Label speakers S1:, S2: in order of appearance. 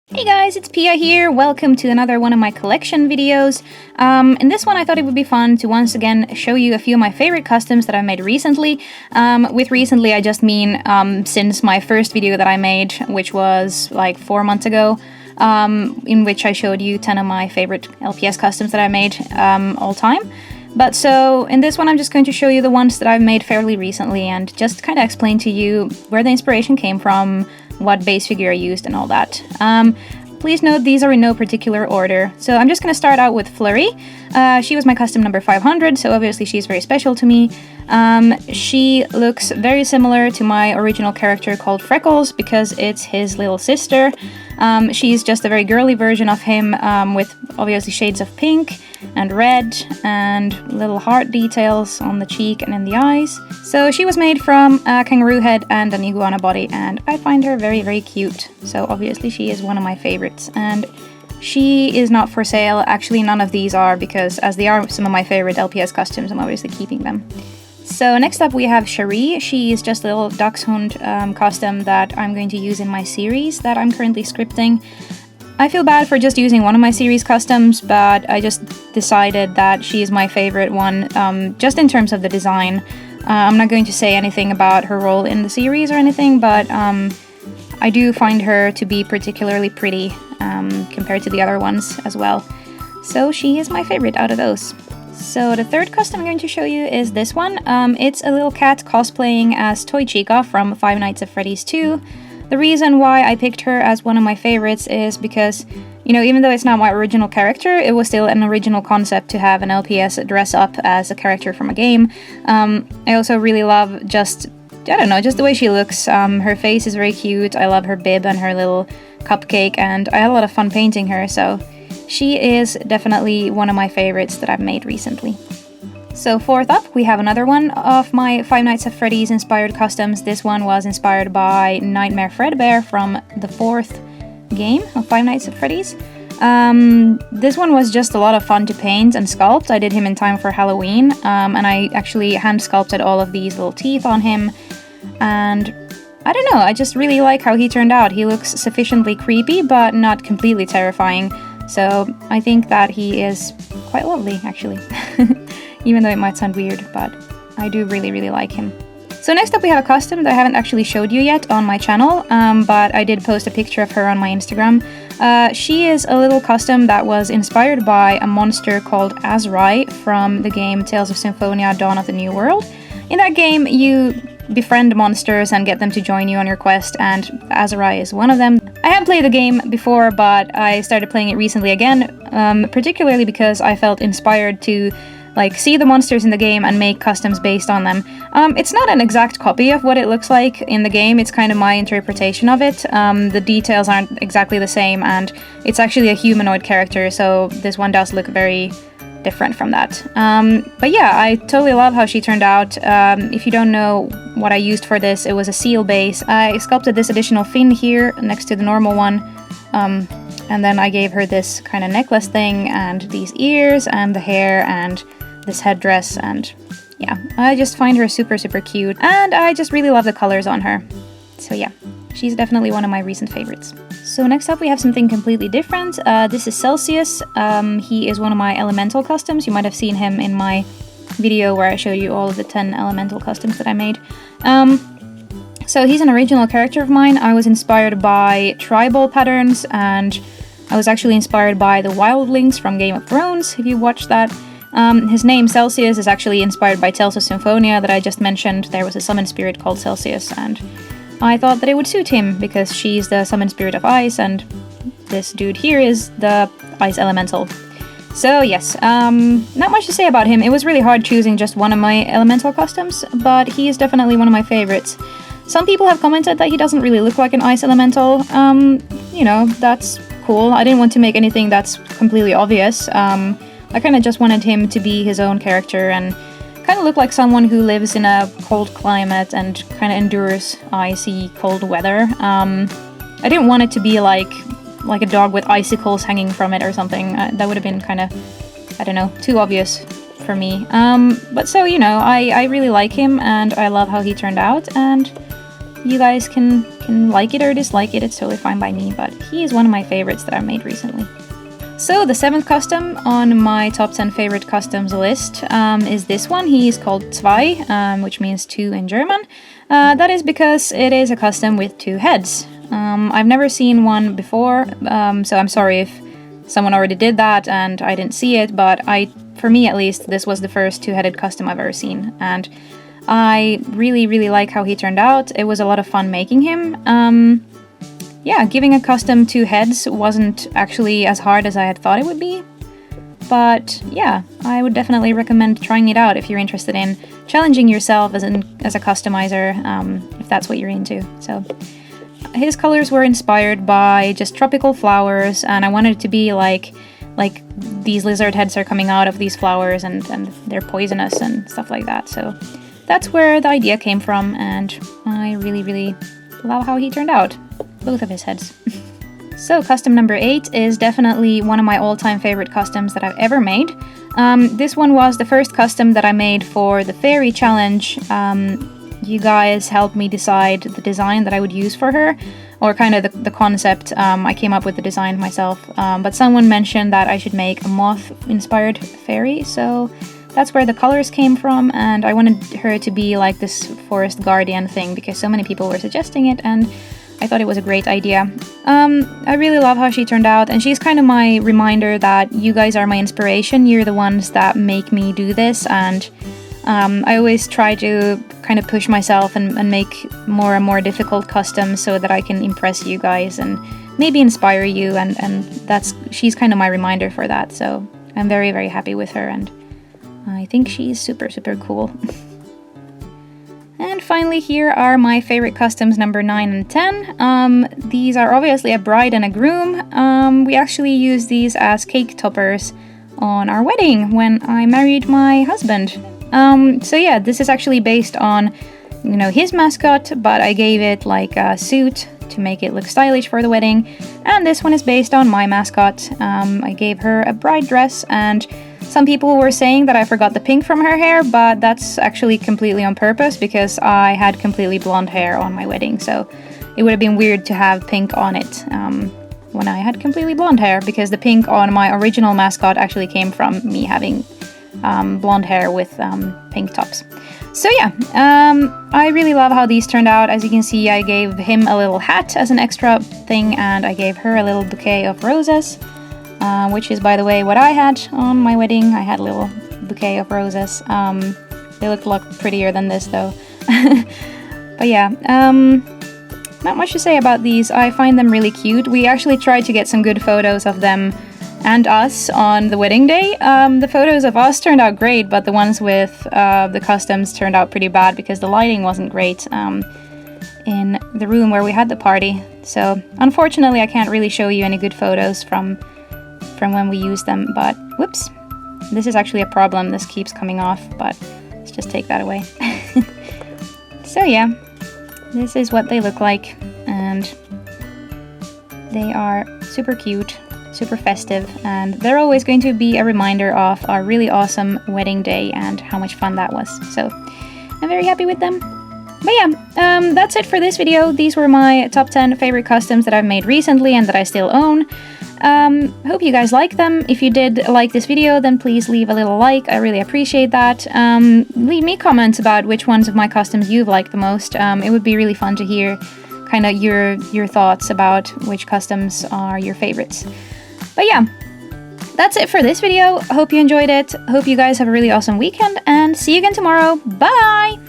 S1: Hey guys, it's Pia here. Welcome to another one of my collection videos. In this one I thought it would be fun to once again show you a few of my favorite customs that I've made recently. With recently I just mean since my first video that I made, which was like 4 months ago, in which I showed you 10 of my favorite LPS customs that I made all time. But so in this one I'm just going to show you the ones that I've made fairly recently and just kind of explain to you where the inspiration came from, what base figure I used and all that. Please note these are in no particular order. So I'm just going to start out with Flurry. She was my custom number 500, so obviously she's very special to me. She looks very similar to my original character called Freckles because it's his little sister. She's just a very girly version of him with obviously shades of pink and red and little heart details on the cheek and in the eyes. So she was made from a kangaroo head and an iguana body, and I find her very, very cute. So obviously she is one of my favorites, and she is not for sale. Actually, none of these are, because as they are some of my favorite LPS customs, I'm obviously keeping them. So next up we have Cherie. She is just a little dachshund custom that I'm going to use in my series that I'm currently scripting. I feel bad for just using one of my series customs, but I just decided that she is my favorite one, just in terms of the design. I'm not going to say anything about her role in the series or anything, but I do find her to be particularly pretty compared to the other ones as well. So she is my favorite out of those. So the third custom I'm going to show you is this one. It's a little cat cosplaying as Toy Chica from Five Nights at Freddy's 2. The reason why I picked her as one of my favorites is because, you know, even though it's not my original character, it was still an original concept to have an LPS dress up as a character from a game. I also really love just the way she looks. Her face is very cute. I love her bib and her little cupcake, and I had a lot of fun painting her, so she is definitely one of my favorites that I've made recently. So fourth up, we have another one of my Five Nights at Freddy's inspired customs. This one was inspired by Nightmare Fredbear from the fourth game of Five Nights at Freddy's. This one was just a lot of fun to paint and sculpt. I did him in time for Halloween, and I actually hand sculpted all of these little teeth on him. And I don't know, I just really like how he turned out. He looks sufficiently creepy, but not completely terrifying. So I think that he is quite lovely, actually. Even though it might sound weird, but I do really, really like him. So next up we have a custom that I haven't actually showed you yet on my channel, but I did post a picture of her on my Instagram. She is a little custom that was inspired by a monster called Azariah from the game Tales of Symphonia: Dawn of the New World. In that game, you befriend monsters and get them to join you on your quest, and Azariah is one of them. I have played the game before, but I started playing it recently again, particularly because I felt inspired to see the monsters in the game and make customs based on them. It's not an exact copy of what it looks like in the game, it's kind of my interpretation of it. The details aren't exactly the same, and it's actually a humanoid character, so this one does look very different from that. But yeah, I totally love how she turned out. If you don't know what I used for this, it was a seal base. I sculpted this additional fin here next to the normal one, and then I gave her this kind of necklace thing, and these ears, and the hair, and this headdress, and yeah, I just find her super, super cute, and I just really love the colors on her. So yeah, she's definitely one of my recent favorites. So next up we have something completely different. This is Celsius. He is one of my elemental customs. You might have seen him in my video where I showed you all of the 10 elemental customs that I made. So he's an original character of mine. I was inspired by tribal patterns, and I was actually inspired by the wildlings from Game of Thrones, if you watched that. His name, Celsius, is actually inspired by Tales of Symphonia that I just mentioned. There was a summon spirit called Celsius, and I thought that it would suit him because she's the summon spirit of ice, and this dude here is the ice elemental. So yes, not much to say about him. It was really hard choosing just one of my elemental customs, but he is definitely one of my favorites. Some people have commented that he doesn't really look like an ice elemental. You know, that's cool. I didn't want to make anything that's completely obvious. I kind of just wanted him to be his own character and kind of look like someone who lives in a cold climate and kind of endures icy, cold weather. I didn't want it to be like a dog with icicles hanging from it or something. That would have been kind of, I don't know, too obvious for me. But so, you know, I really like him, and I love how he turned out, and you guys can can like it or dislike it, it's totally fine by me, but he is one of my favorites that I've made recently. So the 7th custom on my top 10 favorite customs list is this one. He is called Zwei, which means 2 in German. That is because it is a custom with 2 heads. I've never seen one before, so I'm sorry if someone already did that and I didn't see it, but for me at least, this was the first 2-headed custom I've ever seen, and I really, really like how he turned out. It was a lot of fun making him. Yeah, giving a custom 2 heads wasn't actually as hard as I had thought it would be, but yeah, I would definitely recommend trying it out if you're interested in challenging yourself as a customizer, if that's what you're into. So his colors were inspired by just tropical flowers, and I wanted it to be like these lizard heads are coming out of these flowers and they're poisonous and stuff like that. So that's where the idea came from, and I really, really love how he turned out. Both of his heads. So custom number 8 is definitely one of my all-time favorite customs that I've ever made. This one was the first custom that I made for the fairy challenge. You guys helped me decide the design that I would use for her, or kind of the concept. I came up with the design myself, but someone mentioned that I should make a moth-inspired fairy, so that's where the colors came from, and I wanted her to be like this forest guardian thing because so many people were suggesting it, and I thought it was a great idea. I really love how she turned out, and she's kind of my reminder that you guys are my inspiration. You're the ones that make me do this, and I always try to kind of push myself and make more and more difficult customs so that I can impress you guys and maybe inspire you, and she's kind of my reminder for that. So I'm very, very happy with her, and I think she's super, super cool. And finally, here are my favorite customs number 9 and 10. These are obviously a bride and a groom. We actually used these as cake toppers on our wedding when I married my husband. So yeah, this is actually based on, his mascot, but I gave it like a suit to make it look stylish for the wedding. And this one is based on my mascot. I gave her a bride dress, and some people were saying that I forgot the pink from her hair, but that's actually completely on purpose because I had completely blonde hair on my wedding, so it would have been weird to have pink on it when I had completely blonde hair, because the pink on my original mascot actually came from me having blonde hair with pink tops. So yeah, I really love how these turned out. As you can see, I gave him a little hat as an extra thing, and I gave her a little bouquet of roses. Which is, by the way, what I had on my wedding. I had a little bouquet of roses. They looked a lot prettier than this, though. But yeah, not much to say about these. I find them really cute. We actually tried to get some good photos of them and us on the wedding day. The photos of us turned out great, but the ones with the customs turned out pretty bad because the lighting wasn't great in the room where we had the party. So unfortunately, I can't really show you any good photos from when we used them, but whoops, this is actually a problem. This keeps coming off, but let's just take that away. So yeah, this is what they look like, and they are super cute, super festive, and they're always going to be a reminder of our really awesome wedding day and how much fun that was. So I'm very happy with them. But yeah, that's it for this video. These were my top 10 favorite customs that I've made recently and that I still own. Hope you guys like them. If you did like this video, then please leave a little like. I really appreciate that. Leave me comments about which ones of my customs you've liked the most. It would be really fun to hear kind of your thoughts about which customs are your favorites. But yeah, that's it for this video. Hope you enjoyed it. Hope you guys have a really awesome weekend, and see you again tomorrow. Bye!